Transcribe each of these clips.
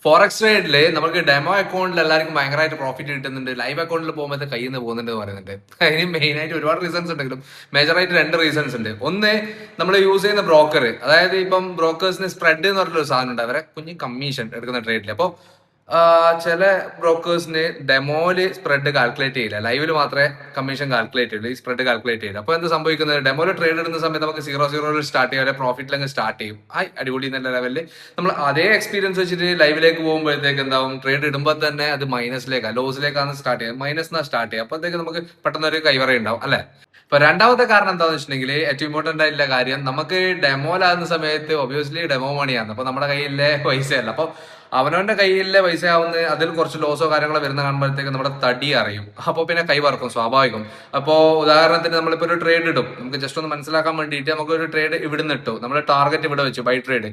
Forex ട്രേഡില് നമുക്ക് demo അക്കൗണ്ടിൽ എല്ലാവർക്കും ഭയങ്കരമായിട്ട് പ്രോഫിറ്റ് കിട്ടുന്നുണ്ട്, ലൈവ് അക്കൗണ്ടിൽ പോകുമ്പോൾ കയ്യിൽ നിന്ന് പോകുന്നുണ്ട് എന്ന് പറയുന്നുണ്ട്. അതിന് മെയിൻ ആയിട്ട് ഒരുപാട് റീസൺസ് ഉണ്ടെങ്കിലും മേജറായിട്ട് 2 റീസൺസ് ഉണ്ട്. ഒന്ന്, നമ്മൾ യൂസ് ചെയ്യുന്ന ബ്രോക്കർ, അതായത് ഇപ്പം ബ്രോക്കേഴ്സിന് സ്പ്രെഡ് എന്ന് പറഞ്ഞൊരു സാധനം ഉണ്ട്, അവരെ കുഞ്ഞ് കമ്മീഷൻ എടുക്കുന്ന ട്രേഡിൽ. അപ്പോൾ ചില ബ്രോക്കേഴ്സിന് ഡെമോയില് സ്പ്രെഡ് കാൽക്കുലേറ്റ് ചെയ്യില്ല, ലൈവില് മാത്രമേ കമ്മീഷൻ കാൽക്കുലേറ്റ് ചെയ്യുള്ളൂ, ഈ സ്പ്രെഡ് കാൽക്കുലേറ്റ് ചെയ്യില്ല. അപ്പോൾ എന്ത് സംഭവിക്കുന്നത്, ഡെമോയില് ട്രേഡ് ഇടുന്ന സമയത്ത് നമുക്ക് 0-0 സ്റ്റാർട്ട് ചെയ്യും, അല്ലെങ്കിൽ പ്രോഫിറ്റിൽ അങ്ങ് സ്റ്റാർട്ട് ചെയ്യും. അടിപൊളി എന്നുള്ള ലെവലിൽ നമ്മൾ അതേ എക്സ്പീരിയൻസ് വെച്ചിട്ട് ലൈവിലേക്ക് പോകുമ്പോഴത്തേക്ക് എന്താവും, ട്രേഡ് ഇടുമ്പോൾ തന്നെ അത് മൈനസിലേക്കാണ്, ലോസിലേക്കാണ് സ്റ്റാർട്ട് ചെയ്യുക, മൈനസ് സ്റ്റാർട്ട് ചെയ്യുക. അപ്പോഴത്തേക്ക് നമുക്ക് പെട്ടെന്ന് ഒരു കൈവറ ഉണ്ടാവും അല്ലെ. ഇപ്പൊ രണ്ടാമത്തെ കാരണം എന്താണെന്ന് വെച്ചിട്ടുണ്ടെങ്കിൽ, ഏറ്റവും ഇമ്പോർട്ടന്റ് ആയിട്ടുള്ള കാര്യം, നമുക്ക് ഡെമോയിലാകുന്ന സമയത്ത് ഒബ്വിയസ്ലി ഡെമോ മണിയാണ്, അപ്പൊ നമ്മുടെ കയ്യിലെ പൈസയല്ല. അപ്പൊ അവനവന്റെ കയ്യിലെ പൈസ ആവുന്ന അതിൽ കുറച്ച് ലോസോ കാര്യങ്ങളോ വരുന്ന കാണുമ്പോഴത്തേക്ക് നമ്മുടെ തടി അറിയും, അപ്പോൾ പിന്നെ കൈവറക്കും സ്വാഭാവികം. അപ്പോൾ ഉദാഹരണത്തിന് നമ്മളിപ്പോൾ ഒരു ട്രേഡ് ഇടും, നമുക്ക് ജസ്റ്റ് ഒന്ന് മനസ്സിലാക്കാൻ വേണ്ടിയിട്ട് നമുക്ക് ഒരു ട്രേഡ് ഇവിടുന്ന് ഇട്ടു, നമ്മൾ ടാർഗറ്റ് ഇവിടെ വെച്ചു, ബൈ ട്രേഡ്,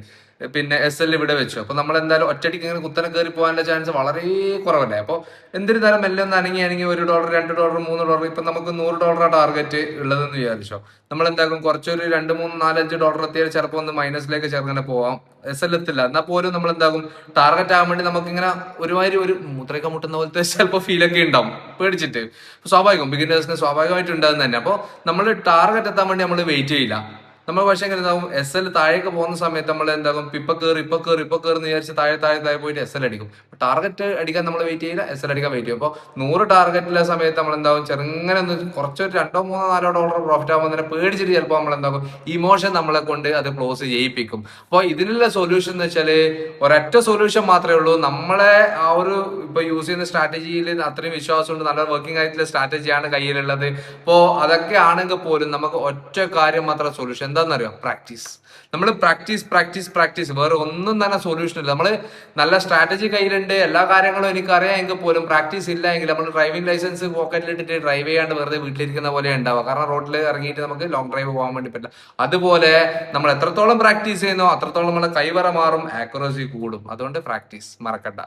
പിന്നെ SL ഇവിടെ വെച്ചു. അപ്പൊ നമ്മൾ എന്തായാലും ഒറ്റയ്ക്ക് ഇങ്ങനെ കുത്തനെ കയറി പോകാനുള്ള ചാൻസ് വളരെ കുറവല്ലേ. അപ്പോൾ എന്തിരുന്നാലും മെല്ലെ ഒന്ന് അനങ്ങി $1, $2, $3, ഇപ്പൊ നമുക്ക് $100 ടാർഗറ്റ് ഉള്ളതെന്ന് വിചാരിച്ചോ, നമ്മൾ എന്താക്കും കുറച്ചൊരു $2, $3, $4, $5 എത്തിയാൽ ചിലപ്പോൾ ഒന്ന് മൈനസിലേക്ക് ചേർങ്ങനെ പോവാം, SL എത്തില്ല. എന്നാൽ പോലും നമ്മൾ എന്താകും, ടാർഗറ്റ് ആകാൻ വേണ്ടി നമുക്ക് ഇങ്ങനെ ഒരുമാതിരി ഒരു മുദ്രയൊക്കെ മുട്ടുന്ന പോലത്തെ ചിലപ്പോൾ ഫീലൊക്കെ ഉണ്ടാവും പേടിച്ചിട്ട്. സ്വാഭാവികം, ബിഗിനേഴ്സിന് സ്വാഭാവികമായിട്ട് ഉണ്ടാകുന്ന തന്നെ. അപ്പോൾ നമ്മൾ ടാർഗറ്റ് എത്താൻ വേണ്ടി നമ്മൾ വെയിറ്റ് ചെയ്യില്ല. നമ്മൾ പക്ഷേ എങ്ങനെ എന്താകും, SL താഴേക്ക് പോകുന്ന സമയത്ത് നമ്മൾ എന്താകും, ഇപ്പൊ കയറി എന്ന് വിചാരിച്ച് താഴെ പോയിട്ട് SL അടിക്കും. ടാർഗറ്റ് അടിക്കാൻ നമ്മൾ വെയിറ്റ് ചെയ്യില്ല, SL അടിക്കാൻ വെയിറ്റ് ചെയ്യും. അപ്പോൾ 100 ടാർഗറ്റിലെ സമയത്ത് നമ്മൾ എന്താകും, ചെറുങ്ങനെ ഒന്ന് കുറച്ചൊരു $2, $3, $4 പ്രോഫിറ്റ് ആകുമ്പോൾ തന്നെ പേടിച്ചിട്ട് ചിലപ്പോൾ നമ്മൾ എന്താകും, ഇമോഷൻ നമ്മളെ കൊണ്ട് അത് ക്ലോസ് ചെയ്യിപ്പിക്കും. അപ്പോൾ ഇതിനുള്ള സൊല്യൂഷൻ എന്ന് വെച്ചാൽ ഒരൊറ്റ സൊല്യൂഷൻ മാത്രമേ ഉള്ളൂ. നമ്മളെ ആ ഒരു ഇപ്പൊ യൂസ് ചെയ്യുന്ന സ്ട്രാറ്റജിയിൽ അത്രയും വിശ്വാസമുണ്ട്, നല്ല വർക്കിംഗ് ആയിട്ടുള്ള സ്ട്രാറ്റജിയാണ് കയ്യിലുള്ളത്. അപ്പോൾ അതൊക്കെ ആണെങ്കിൽ പോലും നമുക്ക് ഒറ്റ കാര്യം മാത്രം സൊല്യൂഷൻ, എന്താണെന്നറിയോ, പ്രാക്ടീസ്. നമ്മൾ പ്രാക്ടീസ്, വേറെ ഒന്നും തന്നെ സൊല്യൂഷൻ ഇല്ല. നമ്മൾ നല്ല സ്ട്രാറ്റജി കയ്യിലുണ്ട്, എല്ലാ കാര്യങ്ങളും എനിക്കറിയാം എങ്കിൽ പോലും പ്രാക്ടീസ് ഇല്ല എങ്കിൽ നമ്മൾ ഡ്രൈവിംഗ് ലൈസൻസ് പോക്കറ്റിലിട്ടിട്ട് ഡ്രൈവ് ചെയ്യാണ്ട് വെറുതെ വീട്ടിലിരിക്കുന്ന പോലെ ഉണ്ടാവുക. കാരണം റോഡിൽ ഇറങ്ങിയിട്ട് നമുക്ക് ലോങ് ഡ്രൈവ് പോകാൻ വേണ്ടി പറ്റില്ല. അതുപോലെ നമ്മൾ എത്രത്തോളം പ്രാക്ടീസ് ചെയ്യുന്നോ അത്രത്തോളം നമ്മുടെ കൈവറ മാറും, ആക്യുറസി കൂടും. അതുകൊണ്ട് പ്രാക്ടീസ് മറക്കണ്ട.